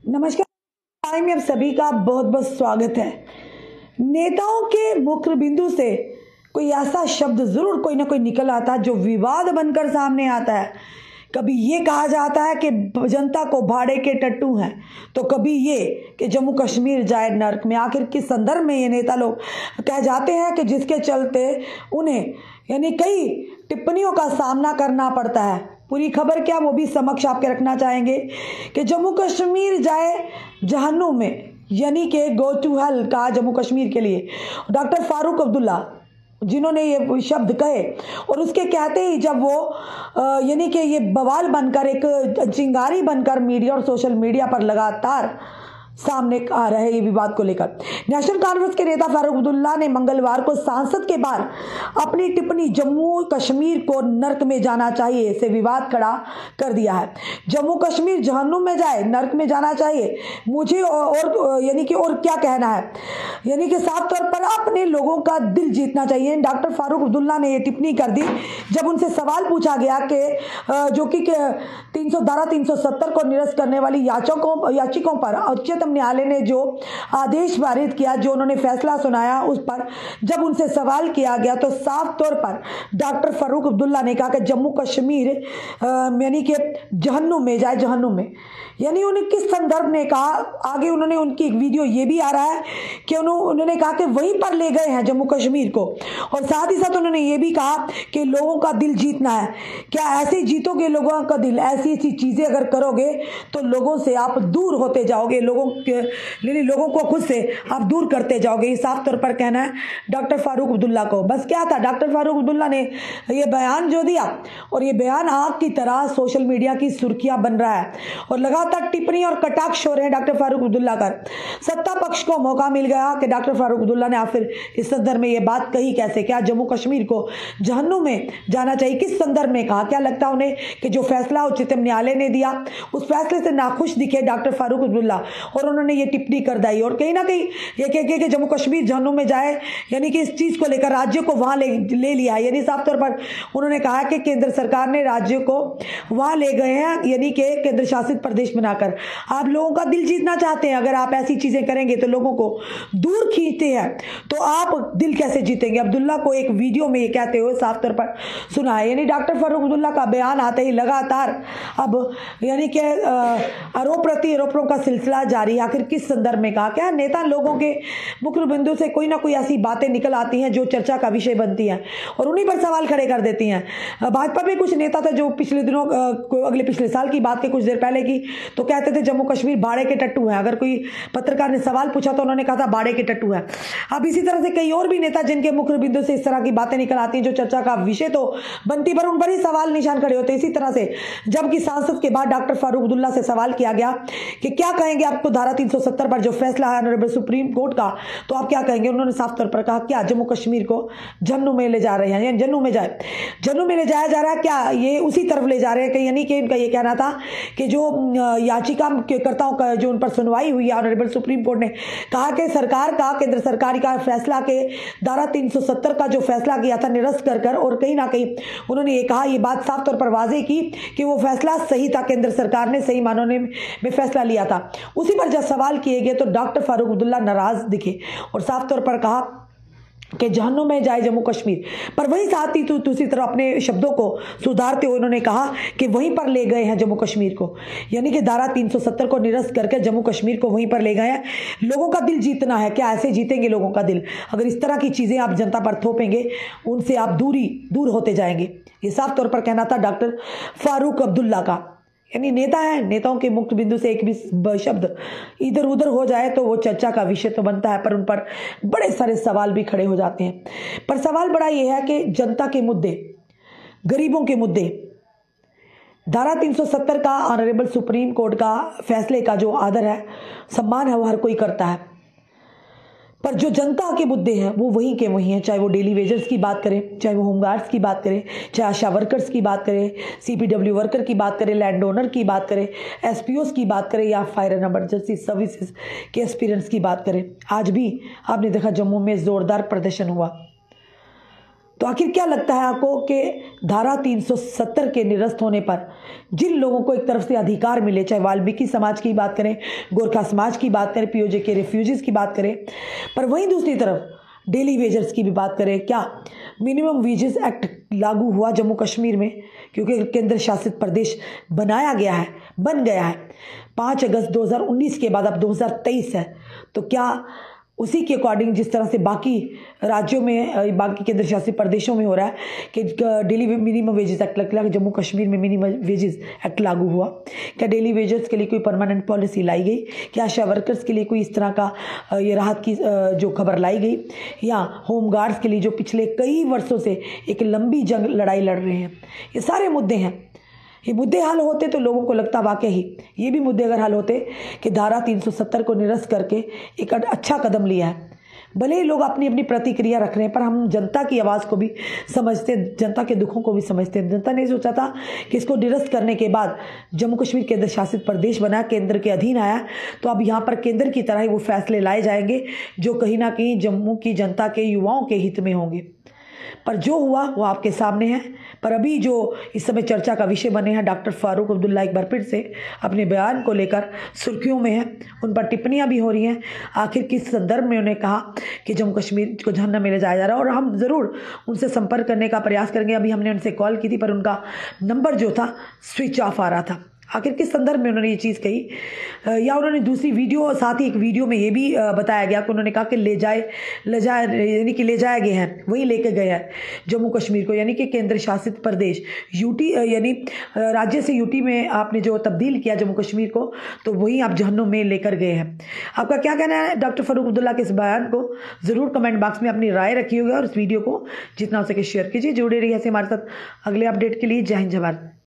नमस्कार। टाइम में आप सभी का बहुत बहुत स्वागत है। नेताओं के मुख्य बिंदु से कोई ऐसा शब्द जरूर कोई ना कोई निकल आता है जो विवाद बनकर सामने आता है। कभी ये कहा जाता है कि जनता को भाड़े के टट्टू हैं, तो कभी ये कि जम्मू कश्मीर जाए नर्क में। आखिर किस संदर्भ में ये नेता लोग कह जाते हैं कि जिसके चलते उन्हें यानी कई टिप्पणियों का सामना करना पड़ता है। पूरी खबर क्या वो भी समक्ष आपके रखना चाहेंगे कि जम्मू कश्मीर जाए जहन्नुम में, यानी कि गो टू हेल कहा जम्मू कश्मीर के लिए डॉक्टर फारूक अब्दुल्ला, जिन्होंने ये शब्द कहे और उसके कहते ही जब वो यानी कि ये बवाल बनकर एक चिंगारी बनकर मीडिया और सोशल मीडिया पर लगातार सामने आ रहे ये विवाद को लेकर, नेशनल कॉन्फ्रेंस के नेता फारूक अब्दुल्ला ने मंगलवार को सांसद के बाहर अपनी टिप्पणी जम्मू कश्मीर को नर्क में जाना चाहिए से विवाद खड़ा कर दिया है। जम्मू कश्मीर जहन्नुम में जाए, नर्क में जाना चाहिए, मुझे और यानी कि और क्या कहना है, यानी कि साफ तौर पर अपने लोगों का दिल जीतना चाहिए। डॉक्टर फारूक अब्दुल्ला ने यह टिप्पणी कर दी जब उनसे सवाल पूछा गया कि जो कि 370 को निरस्त करने वाली याचिकों पर उच्चतम न्यायालय ने जो आदेश पारित किया, जो उन्होंने फैसला सुनाया, उस पर जब उनसे सवाल किया गया तो साफ तौर पर डॉक्टर फारूक अब्दुल्ला ने कहा कि जम्मू कश्मीर यानी कि जहन्नुम में जाए, जहन्नुम में, यानी उन्हें किस संदर्भ ने कहा। आगे उन्होंने उनकी एक वीडियो ये भी आ रहा है कि उन्होंने कहा कि वहीं पर ले गए हैं जम्मू कश्मीर को, और साथ ही साथ उन्होंने ये भी कहा कि लोगों का दिल जीतना है। क्या ऐसे जीतोगे लोगों का दिल? ऐसी ऐसी चीजें अगर करोगे तो लोगों से आप दूर होते जाओगे, लोगों को खुद से आप दूर करते जाओगे। ये साफ तौर पर कहना है डॉक्टर फारूक अब्दुल्ला को। बस क्या था, डॉक्टर फारूक अब्दुल्ला ने ये बयान जो दिया, और ये बयान आग की तरह सोशल मीडिया की सुर्खियां बन रहा है और लगातार टिप्पणी और कटाक्ष हो रहे हैं डॉक्टर फारूक अब्दुल्ला का। सत्ता पक्ष को मौका मिल गया कि डॉक्टर फारूक अब्दुल्ला ने आखिर इस संदर्भ में ये बात कही कैसे। क्या जम्मू कश्मीर को जहन्नुम में जाना चाहिए? किस संदर्भ में कहा? क्या लगता है उन्हें कि जो फैसला उच्चतम न्यायालय ने दिया उस फैसले से नाखुश दिखे डॉक्टर फारूक अब्दुल्ला, और उन्होंने ये टिप्पणी कर दी। और कहीं ना कहीं ये कह कि जम्मू कश्मीर जहन्नुम में जाए, यानी कि इस चीज को लेकर राज्य को वहां ले लिया है। यानी साफ तौर पर उन्होंने कहा कि केंद्र सरकार ने राज्य को वहां ले गए हैं, यानी कि केंद्र शासित प्रदेश बनाकर। आप लोगों का दिल जीतना चाहते हैं, अगर आप ऐसी चीजें करेंगे तो लोगों को दूर खींचते हैं, तो आप दिल कैसे जीतेंगे? अब्दुल्ला को एक वीडियो में ये कहते हुए साफ तौर पर सुना है। यानी डॉक्टर फारूक अब्दुल्ला का बयान आते ही लगातार अब यानी कि आरोप प्रत्यारोपों का सिलसिला जारी है। आखिर किस संदर्भ में कहा? क्या नेता लोगों के मुख्य बिंदु से कोई ना कोई ऐसी बातें निकल आती हैं जो चर्चा का विषय बनती हैं और उन्हीं पर सवाल खड़े कर देती हैं। भाजपा में कुछ नेता थे जो पिछले दिनों पिछले साल की बात के कुछ देर पहले की, तो कहते थे जम्मू कश्मीर भाड़े के टट्टू हैं। अगर कोई पत्रकार ने सवाल पूछा तो उन्होंने कहा था भाड़े के टट्टू हैं। अब इसी तरह से कई और भी नेता जिनके मुख्य बिंदु से इस तरह की बातें निकल आती हैं जो चर्चा का विषय तो बनती, पर उन पर ही सवाल निशान खड़े होते। इसी तरह से जबकि सांसद के बाद डॉक्टर फारूक अब्दुल्ला से सवाल किया गया कि क्या कहेंगे आपको धारा 370 पर जो फैसला है ऑनरेबल सुप्रीम कोर्ट का, तो आप क्या कहेंगे? उन्होंने साफ तौर पर कहा क्या जम्मू कश्मीर को जहन्नुम में ले जा रहे हैं, यानी जन्नू में ले जाया जा रहा है। क्या ये उसी तरफ ले जा रहे हैं कि यानी कि इनका ये कहना था कि जो याचिकाकर्ताओं का जो उन पर सुनवाई हुई है, ऑनरेबल सुप्रीम कोर्ट ने कहा कि सरकार का, केंद्र सरकार का फैसला के धारा 370 का जो फैसला किया था निरस्त कर, और कहीं ना कहीं उन्होंने ये कहा, ये बात साफ तौर पर वाजे की कि वो फैसला सही था, केंद्र सरकार ने सही मानों में फैसला लिया था। उसी पर जब सवाल किए गए तो डॉक्टर फारूक अब्दुल्ला नाराज दिखे और साफ तौर पर कहा कि जहन्नुम में जाए जम्मू कश्मीर। पर वहीं साथ ही दूसरी तरफ अपने शब्दों को सुधारते हुए उन्होंने कहा कि वहीं पर ले गए हैं जम्मू कश्मीर को, यानी कि धारा 370 को निरस्त करके जम्मू कश्मीर को वहीं पर ले गए हैं। लोगों का दिल जीतना है। क्या ऐसे जीतेंगे लोगों का दिल? अगर इस तरह की चीजें आप जनता पर थोपेंगे, उनसे आप दूर होते जाएंगे। ये साफ तौर पर कहना था डॉक्टर फारूक अब्दुल्ला का। यानी नेता है, नेताओं के मुख्य बिंदु से एक भी शब्द इधर उधर हो जाए तो वो चर्चा का विषय तो बनता है, पर उन पर बड़े सारे सवाल भी खड़े हो जाते हैं। पर सवाल बड़ा ये है कि जनता के मुद्दे, गरीबों के मुद्दे, धारा 370 का ऑनरेबल सुप्रीम कोर्ट का फैसले का जो आदर है, सम्मान है, वो हर कोई करता है, पर जो जनता के मुद्दे हैं वो वहीं के वहीं हैं। चाहे वो डेली वेजर्स की बात करें, चाहे वो होमगार्ड्स की बात करें, चाहे आशा वर्कर्स की बात करें, सीपीडब्ल्यू वर्कर की बात करें, लैंड ओनर की बात करें, एसपीओस की बात करें, या फायर एंड इमरजेंसी सर्विसेज के एक्सपीरियंस की बात करें। आज भी आपने देखा जम्मू में जोरदार प्रदर्शन हुआ। तो आखिर क्या लगता है आपको कि धारा 370 के निरस्त होने पर जिन लोगों को एक तरफ से अधिकार मिले, चाहे वाल्मीकि समाज की बात करें, गोरखा समाज की बात करें, पीओजे के रेफ्यूजीज की बात करें, पर वहीं दूसरी तरफ डेली वेजर्स की भी बात करें, क्या मिनिमम वेजेस एक्ट लागू हुआ जम्मू कश्मीर में? क्योंकि केंद्र शासित प्रदेश बन गया है 5 अगस्त 2019 के बाद अब 2023 है। तो क्या उसी के अकॉर्डिंग जिस तरह से बाकी राज्यों में, बाकी केंद्र शासित प्रदेशों में हो रहा है कि डेली मिनिमम वेजेस एक्ट लगा, जम्मू कश्मीर में मिनिमम वेजेस एक्ट लागू हुआ? क्या डेली वेजेस के लिए कोई परमानेंट पॉलिसी लाई गई? क्या आशा वर्कर्स के लिए कोई इस तरह का ये राहत की जो खबर लाई गई? या होम गार्ड्स के लिए जो पिछले कई वर्षों से एक लंबी जंग लड़ाई लड़ रहे हैं? ये सारे मुद्दे हैं। ये मुद्दे हल होते तो लोगों को लगता वाकई ही ये भी मुद्दे अगर हल होते कि धारा 370 को निरस्त करके एक अच्छा कदम लिया है। भले ही लोग अपनी अपनी प्रतिक्रिया रख रहे हैं, पर हम जनता की आवाज़ को भी समझते, जनता के दुखों को भी समझते हैं। जनता ने सोचा था कि इसको निरस्त करने के बाद जम्मू कश्मीर केंद्र शासित प्रदेश बना, केंद्र के अधीन आया, तो अब यहाँ पर केंद्र की तरह ही वो फैसले लाए जाएंगे जो कहीं ना कहीं जम्मू की जनता के युवाओं के हित में होंगे। पर जो हुआ वो आपके सामने है। पर अभी जो इस समय चर्चा का विषय बने हैं, डॉक्टर फारूक अब्दुल्ला एक बार फिर से अपने बयान को लेकर सुर्खियों में हैं, उन पर टिप्पणियां भी हो रही हैं। आखिर किस संदर्भ में उन्हें कहा कि जम्मू कश्मीर को जहन्नम में ले जाया जा रहा है, और हम ज़रूर उनसे संपर्क करने का प्रयास करेंगे। अभी हमने उनसे कॉल की थी पर उनका नंबर जो था स्विच ऑफ आ रहा था। आखिर किस संदर्भ में उन्होंने ये चीज़ कही, या उन्होंने दूसरी वीडियो, साथ ही एक वीडियो में ये भी बताया गया कि उन्होंने कहा कि ले यानी कि ले जाए गए हैं, वही लेके गए हैं जम्मू कश्मीर को, यानी कि केंद्र शासित प्रदेश यूटी, यानी राज्य से यूटी में आपने जो तब्दील किया जम्मू कश्मीर को, तो वही आप जहन्नुम में लेकर गए हैं। आपका क्या कहना है डॉक्टर फारूक अब्दुल्ला के इस बयान को? ज़रूर कमेंट बॉक्स में अपनी राय रखिएगा और इस वीडियो को जितना हो सके शेयर कीजिए। जुड़े रहिए ऐसे हमारे साथ अगले अपडेट के लिए। जय हिंद, जय भारत।